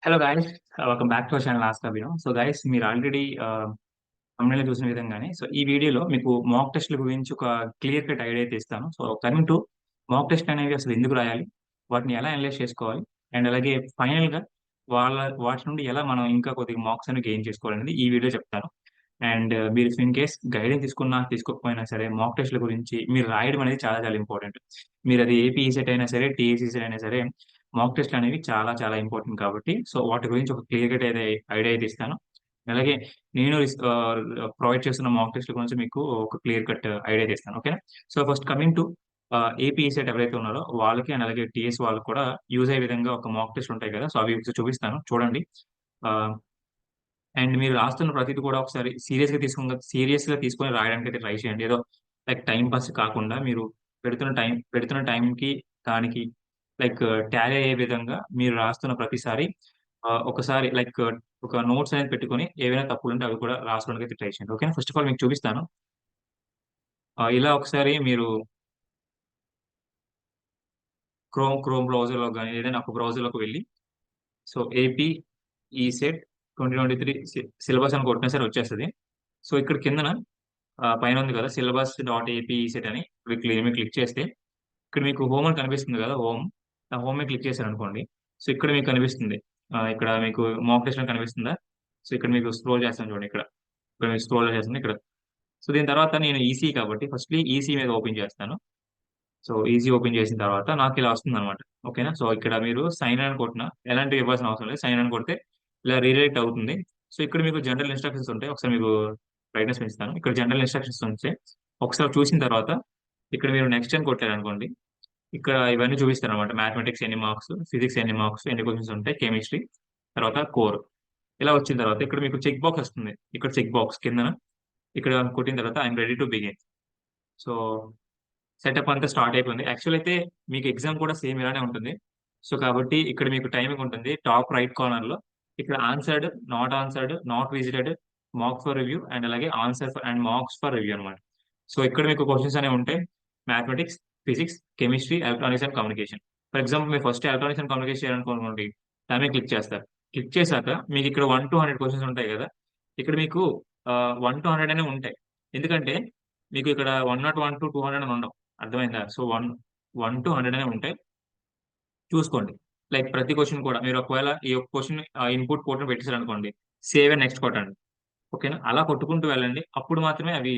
Hello guys, welcome back to our channel ask Abhinav. So guys, మీరు already thumbnail చూసిన విధంగానే ఈ వీడియోలో మీకు మాక్ టెస్ట్‌ల గురించి ఒక క్లియర్ కట్ ఐడియా అయితే ఇస్తాను. So coming to mock test అనేవి అసలు ఎందుకు రాయాలి? వాటిని ఎలా అనలైజ్ చేసుకోవాలి? అండ్ అలాగే ఫైనల్‌గా వాటి నుండి ఎలా మనం ఇంకా కొద్దిగా మార్క్స్ అనేవి గెయిన్ చేసుకోవాలనేది ఈ వీడియో చెప్తాను. అండ్ మీరు ఇన్ కేస్ గైడెన్స్ తీసుకున్నా, తీసుకోకపోయినా సరే మాక్ టెస్ట్‌ల గురించి మీరు రాయడం అనేది చాలా చాలా ఇంపార్టెంట్. మీరది ఏపీ ఈసెట్ అయినా సరే, టీఎస్ ఈసెట్ అయినా సరే మాక్ టెస్ట్‌లు అనేవి చాలా చాలా ఇంపార్టెంట్ కాబట్టి సో వాటి గురించి ఒక క్లియర్ కట్ అయితే ఐడియా అయితే ఇస్తాను. అలాగే నేను ప్రొవైడ్ చేస్తున్న మాక్ టెస్ట్‌ల గురించి మీకు ఒక క్లియర్ కట్ ఐడియా అయితే ఇస్తాను. ఓకేనా? So first coming to AP ECET ఎవరైతే ఉన్నారో వాళ్ళకి అండ్ అలాగే టీఎస్ వాళ్ళకి కూడా యూజ్ అయ్యే విధంగా ఒక మాక్ టెస్ట్ ఉంటాయి కదా! సో అవి ఒకసారి చూపిస్తాను చూడండి. ఆహ్ అండ్ మీరు రాస్తున్న ప్రతీది కూడా ఒకసారి సీరియస్‌గా తీసుకొని రాయడానికైతే ట్రై చేయండి. ఏదో లైక్ టైమ్ పాస్ కాకుండా మీరు పెడుతున్న టైంకి దానికి లైక్ టాలీ అయ్యే విధంగా మీరు రాస్తున్న ప్రతిసారి ఒకసారి లైక్ ఒక నోట్స్ అనేది పెట్టుకొని ఏవైనా తప్పులుంటే అవి కూడా రాసుకోవడానికైతే ట్రై చేయండి. ఓకేనా? ఫస్ట్ ఆఫ్ ఆల్ మీకు చూపిస్తాను. ఇలా ఒకసారి మీరు క్రోమ్ బ్రౌజర్‌లో గాని ఏదైనా ఒక బ్రౌజర్‌లోకి వెళ్లి సో ఏపీ ఈసెట్ 2023 సిలబస్ అని కొట్టినా సరే వచ్చేస్తది. సో ఇక్కడ కిందన పైన ఉంది కదా! సిలబస్ డాట్ ఏపీ ఈసెట్ అని మీరు క్లిక్ చేస్తే ఇక్కడ మీకు హోమ్ అని కనిపిస్తుంది కదా! ఆ హోమ్ మీద క్లిక్ చేశారనుకోండి. సో ఇక్కడ మీకు కనిపిస్తుంది. ఇక్కడ మీకు మాక్ టెస్ట్ అని కనిపిస్తుందా? సో ఇక్కడ మీకు స్క్రోల్ చేస్తాను చూడండి ఇక్కడ. ఇక్కడ మీకు స్క్రోల్ చేస్తుంది ఇక్కడ. సో దీని తర్వాత నేను ఈసీ కాబట్టి ఫస్ట్‌లీ ఈసీ మీద ఓపెన్ చేస్తాను. సో ఈసీ ఓపెన్ చేసిన తర్వాత నాకిలా వస్తుందనమాట. ఓకేనా? సో ఇక్కడ మీరు సైన్ ఇన్ అని కొట్టినా ఎలాంటివి ఇవ్వాల్సిన అవసరం లేదు. సైన్ ఇన్ అని కొడితే ఇలా రీడైరెక్ట్ అవుతుంది. సో ఇక్కడ మీకు జనరల్ ఇన్‌స్ట్రక్షన్స్ ఉంటాయి. ఒకసారి మీకు బ్రైట్‌నెస్ పెంచుతాను. ఇక్కడ జనరల్ ఇన్‌స్ట్రక్షన్స్ ఉంటాయి. ఒకసారి చూసిన తర్వాత ఇక్కడ మీరు నెక్స్ట్ అని కొట్టారనుకోండి. ఇక్కడ ఇవన్నీ చూపిస్తారనమాట. మ్యాథమెటిక్స్ ఎన్ని మార్క్స్, ఫిజిక్స్ ఎన్ని మార్క్స్, ఎన్ని క్వెషన్స్ ఉంటాయి, కెమిస్ట్రీ, తర్వాత కోర్. ఇలా వచ్చిన తర్వాత ఇక్కడ మీకు చెక్ బాక్స్ వస్తుంది. ఇక్కడ చెక్ బాక్స్ కిందన ఇక్కడ కొట్టిన తర్వాత I am ready to begin. So setup అంతా స్టార్ట్ అయిపోయింది. యాక్చువల్ అయితే మీకు ఎగ్జామ్ కూడా సేమ్ ఇలానే ఉంటుంది. సో కాబట్టి ఇక్కడ మీకు టైమింగ్ ఉంటుంది. టాప్ రైట్ కార్నర్‌లో ఇక్కడ answered, not visited, mark for review and అలాగే మార్క్స్ ఫర్ రివ్యూ అన్నమాట. సో ఇక్కడ మీకు క్వెషన్స్ అనేవి ఉంటాయి. Mathematics, physics, chemistry, electronics and communication. For example మీరు ఫస్ట్ ఎలక్ట్రానిక్స్ అండ్ కమ్యూనికేషన్ చేయాలనుకోండి. దాని మీద క్లిక్ చేస్తారు. క్లిక్ చేశాక మీకు ఇక్కడ 1-100 క్వెషన్స్ ఉంటాయి కదా! ఇక్కడ మీకు 1-100 అనే ఉంటాయి. ఎందుకంటే మీకు ఇక్కడ 101, 200 అని ఉండవు. అర్థమైందా? సో, 1-100 అనే ఉంటాయి. చూసుకోండి. లైక్ ప్రతి క్వెషన్ కూడా మీరు ఒకవేళ ఈ ఒక్క క్వెషన్ ఇన్‌పుట్ కోడ్‌ని పెట్టేసారనుకోండి. సేవ్ అండ్ నెక్స్ట్ కొట్టండి. ఓకేనా? అలా కొట్టుకుంటూ వెళ్ళండి. అప్పుడు మాత్రమే అవి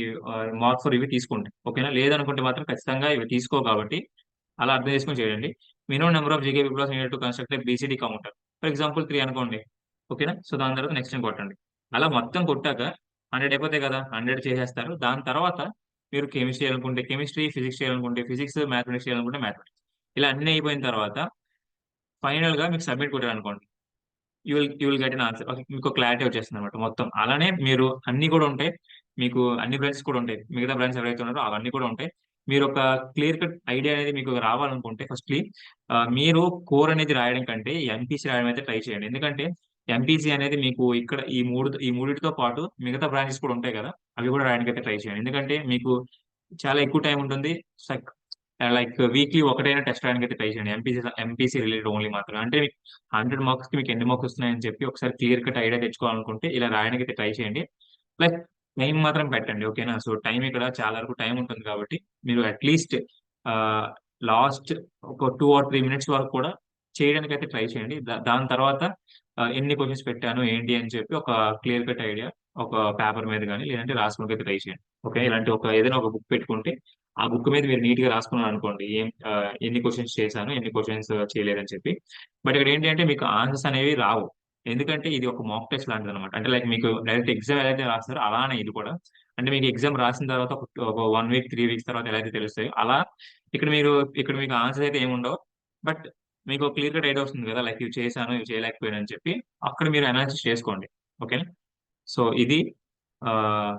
మార్క్ ఫర్ ఇవి తీసుకుంటాయి. ఓకేనా? లేదనుకుంటే మాత్రం ఖచ్చితంగా ఇవి తీసుకోవు కాబట్టి అలా అర్థం చేసుకొని చేయండి. Minimum number of JK flip flops needed to construct a BCD counter. For example 3 అనుకోండి. ఓకేనా? సో, దాని తర్వాత నెక్స్ట్ అని కొట్టండి. అలా మొత్తం కొట్టాక 100 అయిపోతాయి కదా! 100 చేసేస్తారు. దాని తర్వాత మీరు కెమిస్ట్రీ చేయాలనుకుంటే కెమిస్ట్రీ, ఫిజిక్స్ చేయాలనుకుంటే ఫిజిక్స్, మ్యాథమెటిక్స్ చేయాలనుకుంటే మ్యాథమెటిక్స్. ఇలా అన్నీ అయిపోయిన తర్వాత ఫైనల్‌గా మీకు సబ్మిట్ కొట్టారనుకోండి. You will get an answer. మీకో క్లారిటీ వచ్చేస్తుందన్నమాట మొత్తం. అలానే మీరు అన్నీ కూడా ఉంటాయి. మీకు అన్ని బ్రాంచెస్ కూడా ఉంటాయి. మిగతా బ్రాంచెస్ ఎవరైతే ఉన్నారో అవన్నీ కూడా ఉంటాయి. మీరొక క్లియర్ కట్ ఐడియా అనేది మీకు రావాలనుకుంటే ఫస్ట్‌లీ మీరు కోర్ అనేది రాయడం కంటే ఎంపీసీ రాయడం అయితే ట్రై చేయండి. ఎందుకంటే ఎంపీసీ అనేది మీకు ఇక్కడ ఈ మూడిటితో పాటు మిగతా బ్రాంచెస్ కూడా ఉంటాయి కదా! అవి కూడా రాయడానికైతే ట్రై చేయండి. ఎందుకంటే మీకు చాలా ఎక్కువ టైమ్ ఉంటుంది. సక్ లైక్ వీక్లీ ఒకటైనా టెస్ట్ రాయడానికైతే ట్రై చేయండి. ఎంపీసీ రిలేటెడ్ ఓన్లీ మాత్రమే. అంటే 100 మార్క్స్‌కి మీకు ఎన్ని మార్క్స్ వస్తున్నాయని చెప్పి ఒకసారి క్లియర్ కట్ ఐడియా తెచ్చుకోవాలనుకుంటే ఇలా రాయడానికైతే ట్రై చేయండి. ప్లస్ టైమ్ మాత్రం పెట్టండి. ఓకేనా? సో, టైమ్ ఇక్కడ చాలా వరకు టైమ్ ఉంటుంది కాబట్టి మీరు అట్‌లీస్ట్ ఆహ్, లాస్ట్ ఒక 2 ఆర్ 3 మినిట్స్ వరకు కూడా చేయడానికైతే ట్రై చేయండి. దాని తర్వాత ఎన్ని క్వెషన్స్ పెట్టాను, ఏంటి అని చెప్పి ఒక క్లియర్ కట్ ఐడియా ఒక పేపర్ మీద గాని లేదంటే రాసుకోవడానికైతే ట్రై చేయండి. ఓకే. ఇలాంటి ఏదైనా ఒక బుక్ పెట్టుకుంటే ఆ బుక్ మీద మీరు నీట్‌గా రాసుకున్నారనుకోండి. ఎన్ని క్వెషన్స్ చేశాను, ఎన్ని క్వెషన్స్ చేయలేదని చెప్పి. బట్ ఇక్కడ ఏంటి అంటే మీకు ఆన్సర్స్ అనేవి రావు. ఎందుకంటే ఇది ఒక మాక్ టెస్ట్ లాంటిదనమాట. అంటే లైక్ మీకు డైరెక్ట్ ఎగ్జామ్ ఎలా అయితే రాస్తారో అలానే ఇది కూడా. అంటే మీకు ఎగ్జామ్ రాసిన తర్వాత ఒక 1 వీక్, 3 వీక్స్ తర్వాత ఎలా అయితే తెలుస్తాయో అలా ఇక్కడ మీరు ఇక్కడ మీకు ఆన్సర్స్ అయితే ఏమి ఉండవు. బట్ మీకు క్లియర్ కట్ ఐడియా వస్తుంది కదా! లైక్ ఇవి చేశాను, ఇవి చేయలేకపోయాను అని చెప్పి. అక్కడ మీరు అనాలిసిస్ చేసుకోండి. ఓకేనా? సో, ఇది ఆహ్,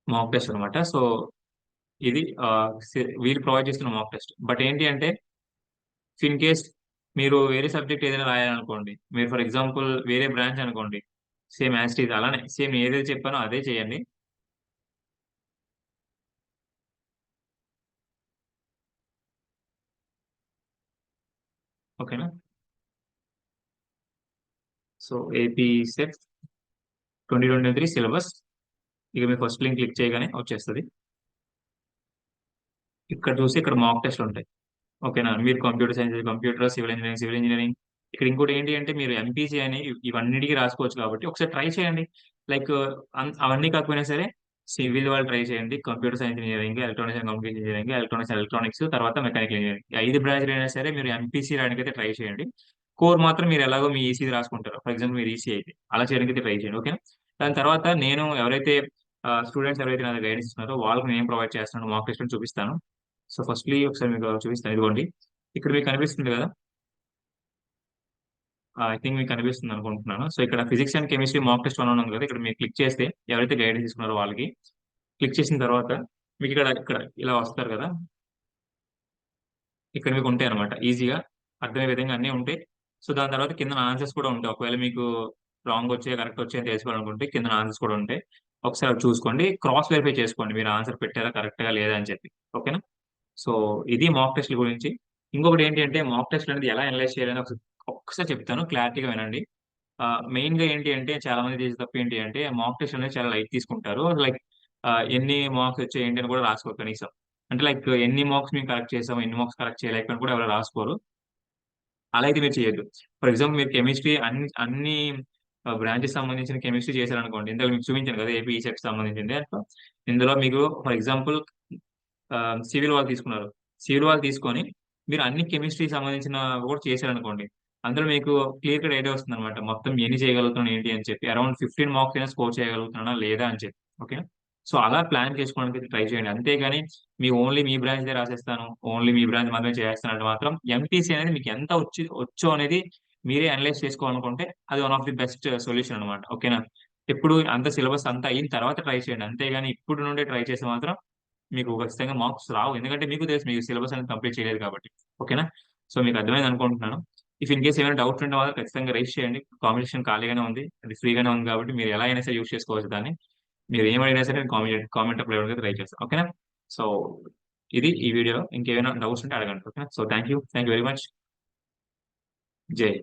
మాక్ టెస్ట్ అనమాట. సో, ఇది వీళ్ళు ప్రొవైడ్ చేస్తున్న మాక్ టెస్ట్. బట్ ఏంటి అంటే ఇన్ కేస్ మీరు వేరే సబ్జెక్ట్ ఏదైనా రాయాలనుకోండి. మీరు ఫర్ ఎగ్జాంపుల్ వేరే బ్రాంచ్ అనుకోండి. సేమ్ యాజ్ ఇట్ ఈజ్ అలానే సేమ్ ఏదైతే చెప్పానో అదే చేయండి. ఓకేనా. సో ఏపీ సెట్ 2023 సిలబస్, ఇక మీరు ఫస్ట్ లింక్ క్లిక్ చేయగానే వచ్చేస్తుంది. ఇక్కడ చూసి ఇక్కడ మాక్ టెస్ట్ ఉంటాయి. ఓకేనా, మీరు computer science, computer, civil engineering, civil engineering. ఇక్కడ ఇంకోటి ఏంటి అంటే మీరు ఎంపీసీ అని ఇవన్నిటికీ రాసుకోవచ్చు కాబట్టి ఒకసారి ట్రై చేయండి. లైక్ అవన్నీ కాకపోయినా సరే సివిల్ వాళ్ళు ట్రై చేయండి, computer science engineering, electronics and computer engineering, electronics తర్వాత మెకానికల్ ఇంజనీరింగ్, 5 బ్రాంచ్లు అయినా సరే మీరు ఎంపీసీ రాయడానికి అయితే ట్రై చేయండి. కోర్ మాత్రం మీరు ఎలాగో మీ ఈసీ రాసుకుంటారు, ఫర్ ఎగ్జాంపుల్ మీరు ఈసీ అయితే అలా చేయడానికి అయితే ట్రై చేయండి. ఓకేనా. దాని తర్వాత నేను ఎవరైతే స్టూడెంట్స్ ఎవరైతే నాకు గైడెన్స్ ఇస్తున్నారో వాళ్ళకి నేను ప్రొవైడ్ చేస్తాను, మాక్ టెస్ట్ చూపిస్తాను. సో ఫస్ట్లీ ఒకసారి మీకు చూపిస్తాను, ఇదిగోండి. ఇక్కడ మీకు కనిపిస్తుంది కదా, ఐ థింక్ మీకు కనిపిస్తుంది అనుకుంటున్నాను. సో ఇక్కడ physics and chemistry mock test 1 ఉంది కదా, ఇక్కడ మీరు క్లిక్ చేస్తే ఎవరైతే గైడెన్స్ తీసుకున్నారో వాళ్ళకి క్లిక్ చేసిన తర్వాత మీకు ఇక్కడ ఇక్కడ ఇలా వస్తారు కదా, ఇక్కడ మీకు ఉంటాయి అనమాట, ఈజీగా అర్థమయ్యే విధంగా అన్నీ ఉంటాయి. సో దాని తర్వాత కింద ఆన్సర్స్ కూడా ఉంటాయి. ఒకవేళ మీకు రాంగ్ వచ్చే కరెక్ట్ వచ్చే అని తెలుసుకోవాలనుకుంటే కింద ఆన్సర్స్ కూడా ఉంటాయి. ఒకసారి అవి చూసుకోండి, క్రాస్ వెరిఫై చేసుకోండి మీరు ఆన్సర్ పెట్టారా కరెక్ట్ గా లేదా అని చెప్పి. ఓకేనా. సో ఇది మాక్ టెస్ట్ గురించి. ఇంకొకటి ఏంటి అంటే మాక్ టెస్ట్ అనేది ఎలా అనలైజ్ చేయాలని ఒక్కసారి చెప్తాను, క్లారిటీగా వినండి. మెయిన్ గా ఏంటి అంటే చాలా మంది చేసే తప్పు ఏంటి అంటే మాక్ టెస్ట్ అనేది చాలా లైట్ తీసుకుంటారు. లైక్ ఎన్ని మార్క్స్ వచ్చాయి ఏంటి అని కూడా రాసుకోరు కనీసం. అంటే లైక్ ఎన్ని మార్క్స్ మేము కరెక్ట్ చేసాం, ఎన్ని మార్క్స్ కరెక్ట్ చేయలేకపోయినా కూడా ఎవరు రాసుకోరు. అలా అయితే మీరు చేయొద్దు. ఫర్ ఎగ్జాంపుల్ మీరు కెమిస్ట్రీ అన్ని బ్రాంచెస్ సంబంధించిన కెమిస్ట్రీ చేశారనుకోండి, ఇందులో మీకు చూపించాను కదా ఏపీ సెట్ సంబంధించింది అంటే, ఇందులో మీకు ఫర్ ఎగ్జాంపుల్ సివిల్ వాళ్ళు తీసుకున్నారు. సివిల్ వాళ్ళు తీసుకొని మీరు అన్ని కెమిస్ట్రీ సంబంధించిన కూడా చేశారనుకోండి, అందులో మీకు క్లియర్ కట్ ఐడియా వస్తుంది అనమాట, మొత్తం ఎన్ని చేయగలుగుతున్నాను ఏంటి అని చెప్పి, అరౌండ్ 15 మార్క్స్ అయినా స్కోర్ చేయగలుగుతున్నానా లేదా అని చెప్పి. ఓకే. సో అలా ప్లాన్ చేసుకోవడానికి ట్రై చేయండి, అంతేగాని మీ ఓన్లీ మీ బ్రాంచ్ రాసేస్తాను, ఓన్లీ మీ బ్రాంచ్ మాత్రమే చేస్తానంటే మాత్రం ఎంపీసీ అనేది మీకు ఎంత వచ్చో అనేది మీరే అనలైజ్ చేసుకోవాలనుకుంటే అది one of the best solution అనమాట. ఓకేనా. ఇప్పుడు అంత సిలబస్ అంతా అయిన తర్వాత ట్రై చేయండి, అంతేగాని ఇప్పుడు నుండే ట్రై చేస్తే మాత్రం మీకు ఖచ్చితంగా మార్క్స్ రావు, ఎందుకంటే మీకు తెలుసు మీకు సిలబస్ అనేది కంప్లీట్ చేయలేదు కాబట్టి. ఓకేనా. సో మీకు అర్థమైంది అనుకుంటున్నాను. ఇఫ్ ఇన్ కేస్ ఏమైనా డౌట్ ఉంటే మాత్రం ఖచ్చితంగా రైజ్ చేయండి, కాంపిటీషన్ ఖాళీగానే ఉంది, అది ఫ్రీగానే ఉంది కాబట్టి మీరు ఎలా అయినా సరే యూస్ చేసుకోవచ్చు దాన్ని. మీరు ఏమైనా సరే కామెంట్ అప్లై అవ్వడానికి ట్రై చేస్తాను. ఓకేనా. సో ఇది ఈ వీడియో, ఇంకేమైనా డౌట్స్ ఉంటే అడగండి. ఓకేనా. So thank you very much. జై.